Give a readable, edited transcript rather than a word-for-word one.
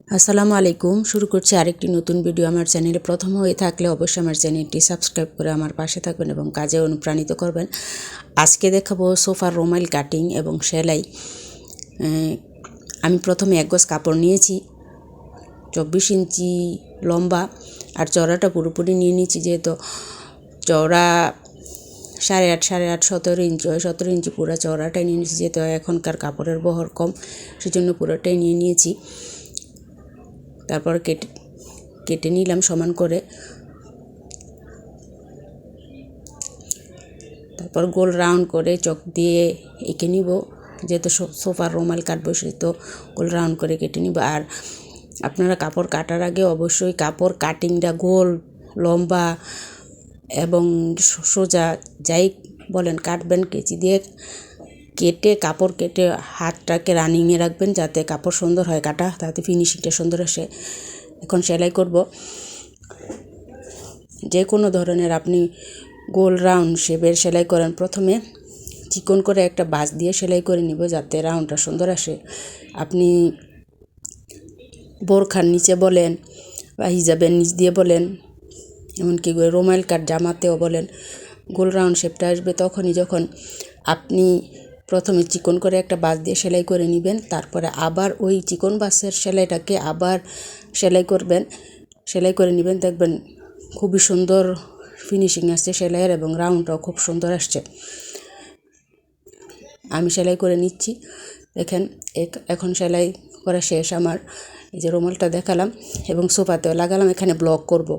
আসসালামু আলাইকুম। শুরু করছি আরেকটি নতুন ভিডিও। আমার চ্যানেলে প্রথম হয়ে থাকলে অবশ্যই আমার চ্যানেলটি সাবস্ক্রাইব করে আমার পাশে থাকবেন এবং কাজে অনুপ্রাণিত করবেন। আজকে দেখাবো সোফার রুমাল কাটিং এবং সেলাই। আমি প্রথমে এক গজ কাপড় নিয়েছি 24 ইঞ্চি লম্বা, আর চওড়াটা পুরোপুরি নিয়ে নিয়েছি, যেহেতু চওড়া 8.5 17 ইঞ্চি হয়, 17 ইঞ্চি পুরো চওড়াটাই নিয়ে নিয়েছি, যেহেতু এখনকার কাপড়ের বহর কম, সেজন্য পুরোটাই নিয়ে নিয়েছি। তারপর কেটে নিলাম সমান করে। তারপর গোল রাউন্ড করে চক দিয়ে এঁকে নিব, যেহেতু সোফার রুমাল কাটবো সেহেতু গোল রাউন্ড করে কেটে নিব। আর আপনারা কাপড় কাটার আগে অবশ্যই কাপড় কাটিংটা গোল, লম্বা এবং সোজা যাই বলেন কাটবেন, কেচি দিয়ে কেটে কাপড় কেটে হাতটাকে রানিংয়ে রাখবেন, যাতে কাপড় সুন্দর হয় কাটা, তাতে ফিনিশিংটা সুন্দর আসে। এখন সেলাই করব। যে কোনো ধরনের আপনি গোল রাউন্ড শেপের সেলাই করেন, প্রথমে চিকন করে একটা বাঁশ দিয়ে সেলাই করে নিব, যাতে রাউন্ডটা সুন্দর আসে। আপনি বোরখার নিচে বলেন বা হিজাবের নিচ দিয়ে বলেন, এমনকি রুমাল কাট জামাতেও বলেন, গোল রাউন্ড শেপটা আসবে তখনই যখন আপনি প্রথমে চিকন করে একটা বাঁশ দিয়ে সেলাই করে নেবেন, তারপরে আবার ওই চিকন বাঁশের সেলাইটাকে আবার সেলাই করে নেবেন। দেখবেন খুবই সুন্দর ফিনিশিং আসছে সেলাইয়ের এবং রাউন্ডটাও খুব সুন্দর আসছে। আমি সেলাই করে নিচ্ছি, দেখেন এখন সেলাই করা শেষ আমার। এই যে রুমালটা দেখালাম এবং সোফাতেও লাগালাম, এখানে ব্লক করব।